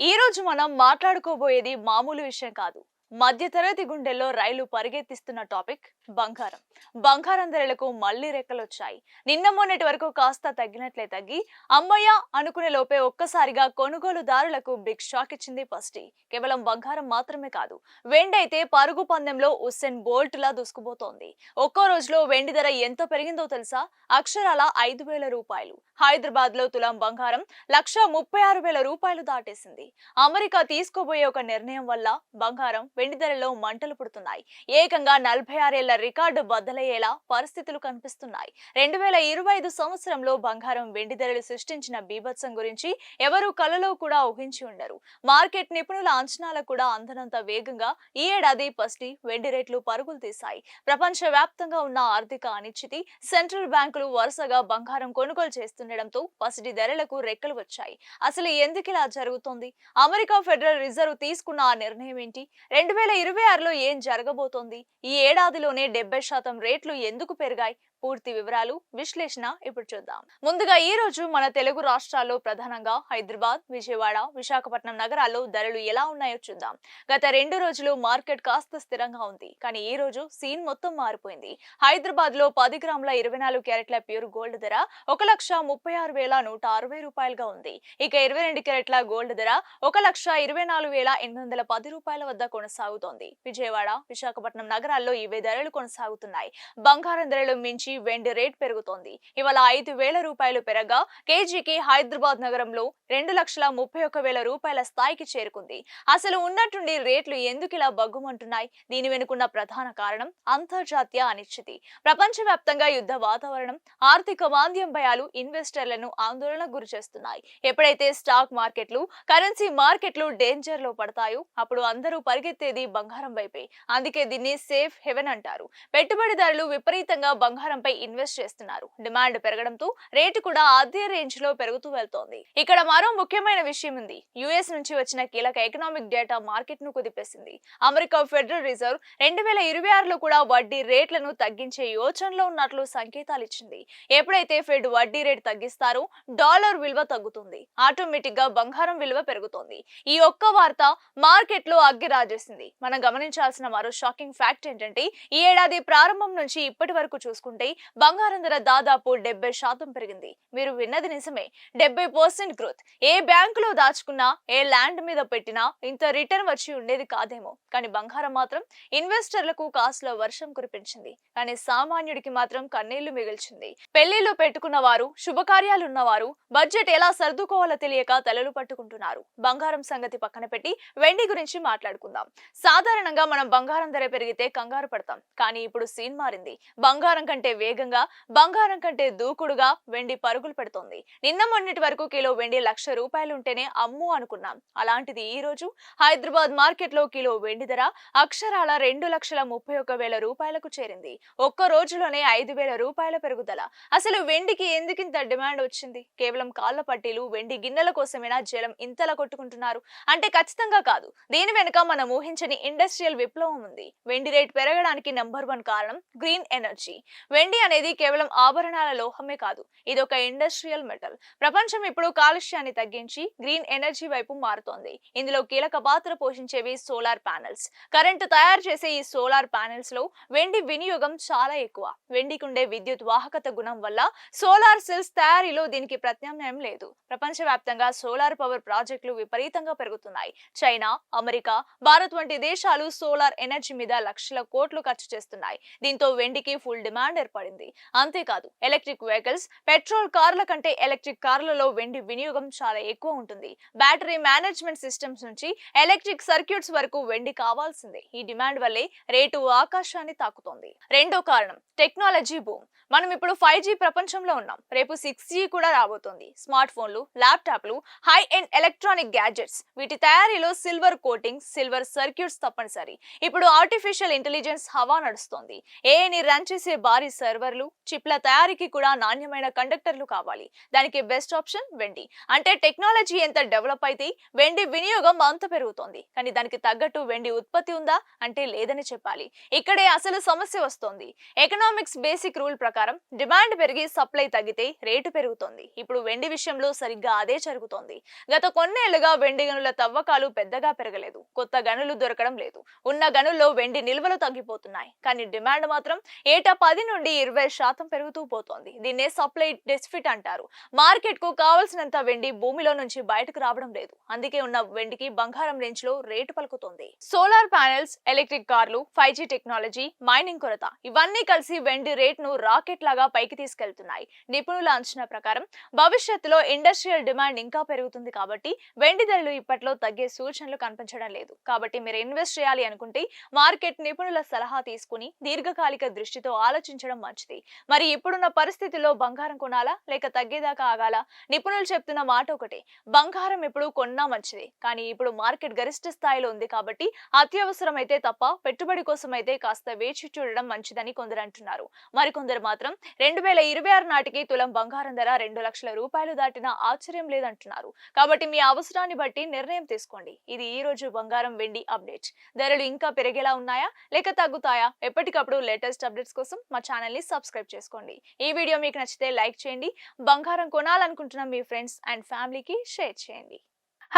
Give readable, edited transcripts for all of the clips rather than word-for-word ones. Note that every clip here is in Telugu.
ఈ రోజు మనం మాట్లాడుకోబోయేది మామూలు విషయం కాదు. మధ్యతరగతి గుండెల్లో రైలు పరిగెత్తిస్తున్న టాపిక్ బంగారం. బంగారం ధరలకు మళ్ళీ రెక్కలొచ్చాయి. నిన్న మొన్నటి వరకు కాస్త తగ్గినట్లే తగ్గి అమ్మయ్య అనుకునే లోపే ఒక్కసారిగా కొనుగోలుదారులకు బిగ్ షాక్ ఇచ్చింది ఫస్టి. కేవలం బంగారం మాత్రమే కాదు, వెండి అయితే పరుగు పందెంలో ఉస్సేన్ బోల్ట్ లా దూసుకుపోతోంది. ఒక్కో రోజులో వెండి ధర ఎంత పెరిగిందో తెలుసా? అక్షరాల 5,000 రూపాయలు. హైదరాబాద్ లో తులం బంగారం 1,36,000 రూపాయలు దాటేసింది. అమెరికా తీసుకోబోయే ఒక నిర్ణయం వల్ల బంగారం వెండి ధరలో మంటలు పుడుతున్నాయి. ఏకంగా 46 ఏళ్ల రికార్డు బద్దలయ్యేలా పరిస్థితులు కనిపిస్తున్నాయి. 2025 సంవత్సరంలో బంగారం వెండి ధరలు సృష్టించిన బీభత్సం గురించి ఎవరు కలలో కూడా ఊహించి ఉండరు. మార్కెట్ నిపుణుల అంచనాలకు కూడా అందనంత వేగంగా ఈ ఏడాది ఫస్టి వెండి రేట్లు పరుగులు తీశాయి. ప్రపంచ వ్యాప్తంగా ఉన్న ఆర్థిక అనిశ్చితి, సెంట్రల్ బ్యాంకులు వరుసగా బంగారం కొనుగోలు చేస్తుండటంతో పసిడి ధరలకు రెక్కలు వచ్చాయి. అసలు ఎందుకు ఇలా జరుగుతోంది? అమెరికా ఫెడరల్ రిజర్వ్ తీసుకున్న ఆ నిర్ణయం ఏంటి? 2026లో ఏం జరగబోతోంది? ఈ ఏడాదిలోనే 70% రేట్లు ఎందుకు పెరిగాయి? పూర్తి వివరాలు, విశ్లేషణ ఇప్పుడు చూద్దాం. ముందుగా ఈ రోజు మన తెలుగు రాష్ట్రాల్లో ప్రధానంగా హైదరాబాద్, విజయవాడ, విశాఖపట్నం నగరాల్లో ధరలు ఎలా ఉన్నాయో చూద్దాం. గత 2 రోజులు మార్కెట్ కాస్త స్థిరంగా ఉంది. కానీ ఈ రోజు సీన్ మొత్తం మారిపోయింది. హైదరాబాద్ లో 10 గ్రాముల 24 క్యారెట్ల ప్యూర్ గోల్డ్ ధర 1,36,160 రూపాయలుగా ఉంది. ఇక 22 క్యారెట్ల గోల్డ్ ధర 1,24,810 రూపాయల వద్ద కొనసాగుతోంది. విజయవాడ, విశాఖపట్నం నగరాల్లో ఇవే ధరలు కొనసాగుతున్నాయి. బంగారం ధరలు మించి వెండి రేట్ పెరుగుతోంది. ఇవాళ 5,000 రూపాయలు పెరగా కేజీకి హైదరాబాద్ నగరంలో 2,31,000 రూపాయల స్థాయికి చేరుకుంది. అసలు ఉన్నట్టుండి రేట్లు ఎందుకు ఇలా బగ్గుమంటున్నాయి? దీని వెనుకున్న ప్రధాన కారణం అంతర్జాతీయ అనిశ్చితి. ప్రపంచవ్యాప్తంగా యుద్ధ వాతావరణం, ఆర్థిక మాంద్యం భయాలు ఇన్వెస్టర్లను ఆందోళనకు గురి చేస్తున్నాయి. ఎప్పుడైతే స్టాక్ మార్కెట్లు, కరెన్సీ మార్కెట్లు డేంజర్ లో పడతాయో అప్పుడు అందరూ పరిగెత్తేది బంగారం వైపే. అందుకే దీన్ని సేఫ్ హెవెన్ అంటారు. పెట్టుబడిదారులు విపరీతంగా బంగారంపై ఇన్వెస్ట్ చేస్తున్నారు. డిమాండ్ పెరగడంతో రేటు కూడా అదే రేంజ్ లో పెరుగుతూ వెళ్తోంది. ఇక్కడ మరో ముఖ్యమైన విషయం ఉంది. యుఎస్ నుంచి వచ్చిన కీలక ఎకనామిక్ డేటా మార్కెట్ ను కుదిపేసింది. అమెరికా ఫెడరల్ రిజర్వ్ 2026లో కూడా వడ్డీ రేట్లను తగ్గించే యోచనలో ఉన్నట్లు సంకేతాలు ఇచ్చింది. ఎప్పుడైతే ఫెడ్ వడ్డీ రేట్ తగ్గిస్తారో డాలర్ విలువ తగ్గుతుంది. ఆటోమేటిక్ గా బంగారం విలువ పెరుగుతుంది. ఈ ఒక్క వార్త మార్కెట్ లో అగ్గి రాజేసింది. మనం గమనించాల్సిన మరో షాకింగ్ ఫ్యాక్ట్ ఏంటంటే ఈ ఏడాది ప్రారంభం నుంచి ఇప్పటి వరకు చూసుకుంటే బంగారం ధర దాదాపు 70% పెరిగింది. మీరు విన్నది నిజమే, 70% గ్రోత్. ఏ బ్యాంకులో దాచుకున్నా, ఏ ల్యాండ్ మీద పెట్టినా ఇంత రిటర్న్ వచ్చి ఉండేది కాదేమో. కానీ బంగారం మాత్రం ఇన్వెస్టర్లకు కాసుల వర్షం కురిపించింది. కానీ సామాన్యుడికి మాత్రం కన్నీళ్లు మిగిల్చింది. పెళ్లిళ్లు పెట్టుకున్న వారు, శుభకార్యాలున్న వారు బడ్జెట్ ఎలా సర్దుకోవాలో తెలియక తలలు పట్టుకుంటున్నారు. బంగారం సంగతి పక్కన పెట్టి వెండి గురించి మాట్లాడుకుందాం. సాధారణంగా మనం బంగారం ధర పెరిగితే కంగారు పడతాం. కానీ ఇప్పుడు సీన్ మారింది. బంగారం కంటే వేగంగా, బంగారం కంటే దూకుడుగా వెండి పరుగులు పెడుతోంది. నిన్న మొన్నటి వరకు కిలో వెండి 1,00,000 రూపాయలు ఉంటేనే అమ్ము అనుకున్నాం. అలాంటిది ఈ రోజు హైదరాబాద్ మార్కెట్ లో కిలో వెండి ధర అక్షరాల 2,31,000 రూపాయలకు చేరింది. ఒక్క రోజులోనే 5,000 రూపాయల పెరుగుదల. అసలు వెండికి ఎందుకింత డిమాండ్ వచ్చింది? కేవలం కాళ్ల పట్టీలు, వెండి గిన్నెల కోసమేనా జలం ఇంతలా కొట్టుకుంటున్నారు అంటే ఖచ్చితంగా కాదు. దీని వెనుక మనం ఊహించని ఇండస్ట్రియల్ విప్లవం ఉంది. వెండి రేట్ పెరగడానికి నెంబర్ 1 కారణం గ్రీన్ ఎనర్జీ. వెండి అనేది కేవలం ఆభరణాల లోహమే కాదు, ఇదొక ఇండస్ట్రియల్ మెటల్. ప్రపంచం ఇప్పుడు కాలుష్యాన్ని తగ్గించి గ్రీన్ ఎనర్జీ వైపు మారుతోంది. ఇందులో కీలక పాత్ర పోషించేవి సోలార్ ప్యానెల్స్. కరెంటు తయారు చేసే ఈ సోలార్ ప్యానెల్స్ లో వెండి వినియోగం చాలా ఎక్కువ. వెండికుండే విద్యుత్ వాహకత గుణం వల్ల సోలార్ సెల్స్ తయారీలో దీనికి ప్రత్యామ్నాయం లేదు. ప్రపంచవ్యాప్తంగా సోలార్ పవర్ ప్రాజెక్టులు విపరీతంగా పెరుగుతున్నాయి. చైనా, అమెరికా, భారత్ వంటి దేశాలు సోలార్ ఎనర్జీ మీద లక్షల కోట్లు ఖర్చు చేస్తున్నాయి. దీంతో వెండికి ఫుల్ డిమాండ్ ఏర్పడింది. అంతేకాదు, ఎలక్ట్రిక్ వెహికల్స్, పెట్రోల్ కార్ల కంటే ఎలక్ట్రిక్ కార్లలో వెండి వినియోగం చాలా ఎక్కువ ఉంటుంది. బ్యాటరీ మేనేజ్మెంట్ సిస్టమ్స్ నుంచి ఎలక్ట్రిక్ సర్క్యూట్స్ వరకు వెండి కావాల్సిందే. ఈ డిమాండ్ వల్లే రేటు ఆకాశాన్ని తాకుతోంది. రెండో కారణం టెక్నాలజీ బూమ్. మనం ఇప్పుడు 5G ప్రపంచంలో ఉన్నాం. రేపు 6G కూడా రాబోతోంది. స్మార్ట్ ఫోన్లు, ల్యాప్టాప్లు, హై ఎండ్ ఎలక్ట్రానిక్ గ్యాడ్జెట్స్, వీటి తయారీలో సిల్వర్ కోటింగ్, సిల్వర్ సర్క్యూట్స్ తప్పనిసరి. ఇప్పుడు ఆర్టిఫిషియల్ ఇంటెలిజెన్స్ హవా నడుస్తోంది. ఏఐని రన్ చేసే భారీ సర్వర్లు, చిప్ల తయారీకి కూడా నాణ్యమైన కండక్టర్లు కావాలి. దానికి బెస్ట్ ఆప్షన్ వెండి. అంటే టెక్నాలజీ ఎంత డెవలప్ అయితే వెండి వినియోగం అంత పెరుగుతోంది. కానీ దానికి తగ్గట్టు వెండి ఉత్పత్తి ఉందా అంటే లేదని చెప్పాలి. ఇక్కడే అసలు సమస్య వస్తోంది. ఎకనామిక్స్ బేసిక్ రూల్ ప్రకారం డిమాండ్ పెరిగి సప్లై తగ్గితే రేటు పెరుగుతోంది. ఇప్పుడు వెండి విషయంలో సరిగ్గా అదే జరుగుతోంది. గత కొన్నేళ్లుగా వెండి గనుల తవ్వకాలు పెద్దగా పెరగలేదు. కొత్త గనులు దొరకడం లేదు. ఉన్న గనుల్లో వెండి నిల్వలు తగ్గిపోతున్నాయి. కానీ డిమాండ్ మాత్రం ఏటా 10 నుండి 20% పెరుగుతూ పోతోంది. దీన్నే సప్లై డెఫిసిట్ అంటారు. మార్కెట్ కు కావాల్సినంత వెండి భూమిలో నుంచి బయటకు రావడం లేదు. అందుకే ఉన్న వెండికి బంగారం రేంజ్ లో రేటు పలుకుతోంది. సోలార్ ప్యానెల్స్, ఎలక్ట్రిక్ కార్లు, 5G టెక్నాలజీ, మైనింగ్ కొరత ఇవన్నీ కలిసి వెండి రేట్ ను రాకెట్ లాగా పైకి తీసుకెళ్తున్నాయి. నిపుణుల అంచనా ప్రకారం భవిష్యత్తులో ఇండస్ట్రియల్ డిమాండ్ ఇంకా పెరుగుతుంది. కాబట్టి వెండి ధరలు ఇప్పట్లో తగ్గే సూచనలు కనిపించడం లేదు. కాబట్టి మీరు ఇన్వెస్ట్ చేయాలి అనుకుంటే మార్కెట్ నిపుణుల సలహా తీసుకుని దీర్ఘకాలిక దృష్టితో ఆలోచించడం మంచిది. మరి ఇప్పుడున్న పరిస్థితుల్లో బంగారం కొనాలా లేక తగ్గేదాకా ఆగాలా? నిపుణులు చెప్తున్న మాట ఒకటే, బంగారం ఎప్పుడు కొన్నా మంచిది. కానీ ఇప్పుడు మార్కెట్ గరిష్ట స్థాయిలో ఉంది కాబట్టి అత్యవసరమైతే తప్ప పెట్టుబడి కోసం అయితే కాస్త వేచి చూడడం మంచిదని కొందరు అంటున్నారు. మరికొందరు మాత్రం 2026 నాటికి తులం బంగారం ధర 2 లక్షల రూపాయలు దాటినా ఆశ్చర్యం లేదంటున్నారు. కాబట్టి మీ అవసరాన్ని బట్టి నిర్ణయం తీసుకోండి. ఇది ఈ రోజు బంగారం వెండి అప్డేట్. ధరలు ఇంకా పెరిగేలా ఉన్నాయా లేక తగ్గుతాయా? ఎప్పటికప్పుడు లేటెస్ట్ అప్డేట్స్ కోసం మా ఛానల్ ని సబ్స్క్రైబ్ చేసుకోండి. ఈ వీడియో మీకు నచ్చితే లైక్ చేయండి. బంగారం కొనాలనుకుంటున్న మీ ఫ్రెండ్స్ అండ్ ఫ్యామిలీకి షేర్ చేయండి.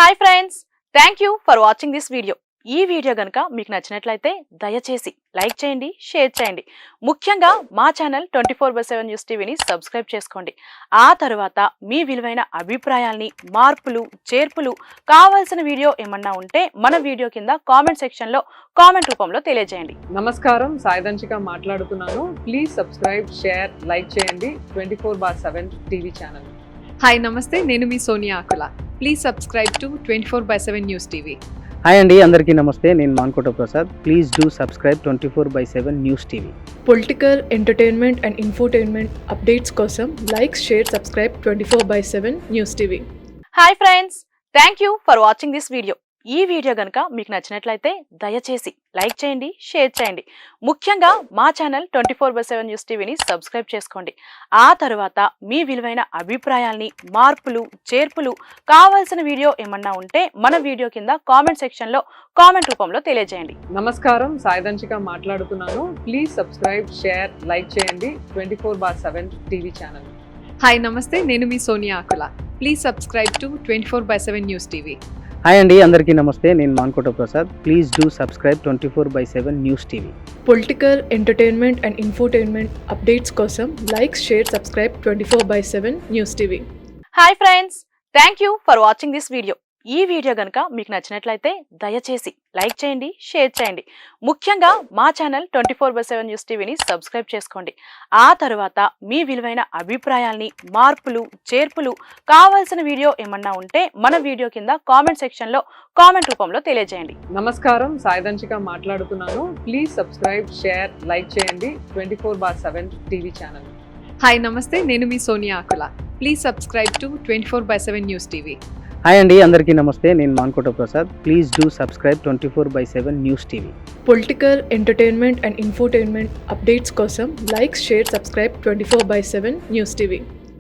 Hi friends, thank you for watching this video. ఈ వీడియో గనుక మీకు నచ్చినట్లయితే దయచేసి లైక్ చేయండి, షేర్ చేయండి. ముఖ్యంగా మా ఛానల్ 24/7 న్యూస్ టీవీని సబ్స్క్రైబ్ చేసుకోండి. ఆ తర్వాత మీ విలువైన అభిప్రాయాల్ని, మార్పులు, చేర్పులు, కావాల్సిన వీడియో ఏమన్నా ఉంటే మన వీడియో కింద కామెంట్ సెక్షన్ లో కామెంట్ రూపంలో తెలియజేయండి. నమస్కారం, సాయిదంచిక మాట్లాడుతున్నాను. ప్లీజ్ సబ్స్క్రైబ్, షేర్, లైక్ చేయండి 24/7 టీవీ ఛానల్. హాయ్ నమస్తే, నేను మీ Sonia Akula. Please subscribe to 24/7 news TV. Hi అండి, అందరికీ నమస్తే. నేను Mankota Prasad. Please do subscribe 24/7 news TV. Political, entertainment and infotainment updates కోసం like, share, subscribe 24/7 news TV. Hi friends, thank you for watching this video. ఈ వీడియో గనుక మీకు నచ్చినట్లయితే దయచేసి లైక్ చేయండి, షేర్ చేయండి. ముఖ్యంగా మా ఛానల్ 24/7 న్యూస్ టీవీని సబ్స్క్రైబ్ చేసుకోండి. ఆ తర్వాత మీ విలువైన అభిప్రాయాల్ని, మార్పులు, చేర్పులు, కావాల్సిన వీడియో ఏమన్నా ఉంటే మన వీడియో కింద కామెంట్ సెక్షన్ లో కామెంట్ రూపంలో తెలియజేయండి. నమస్కారం, సాయిదంచిక మాట్లాడుతున్నాను. ప్లీజ్ సబ్స్క్రైబ్, షేర్, లైక్ చేయండి 24/7 టీవీ ఛానల్. హాయ్ నమస్తే, నేను మీ Sonia Akula. Please subscribe to 24/7 news TV. Hi అండి, అందరికీ నమస్తే. నేను Mankota Prasad. Please do subscribe 24/7 news TV. Political, entertainment and infotainment updates కోసం like, share, subscribe 24/7 news TV. Hi నమస్తే, నేను మీ Sonia Akula. Please subscribe to 24/7 news TV. Political, entertainment and infotainment updates కోసం like, share, subscribe 24/7 news TV. Hi friends, thank you for watching this video. ఈ వీడియో గనుక మీకు నచ్చినట్లయితే దయచేసి లైక్ చేయండి, షేర్ చేయండి. ముఖ్యంగా మా ఛానల్ 24/7 న్యూస్ టీవీని సబ్స్క్రైబ్ చేసుకోండి. ఆ తర్వాత మీ విలువైన అభిప్రాయాల్ని, మార్పులు, చేర్పులు, కావాల్సిన వీడియో ఏమన్నా ఉంటే మన వీడియో కింద కామెంట్ సెక్షన్ లో కామెంట్ రూపంలో తెలియజేయండి. నమస్కారం, సాయిదంచిక మాట్లాడుతున్నాను. ప్లీజ్ సబ్స్క్రైబ్, షేర్, లైక్ చేయండి 24/7 టీవీ ఛానల్. హాయ్ నమస్తే, నేను మీ Sonia Akula. Please subscribe to 24/7 news TV. Hi అండి, అందరికీ నమస్తే. నేను Mankota Prasad. Please do subscribe 24/7 news TV. Political, entertainment and infotainment updates కోసం like, share, subscribe 24/7 news TV.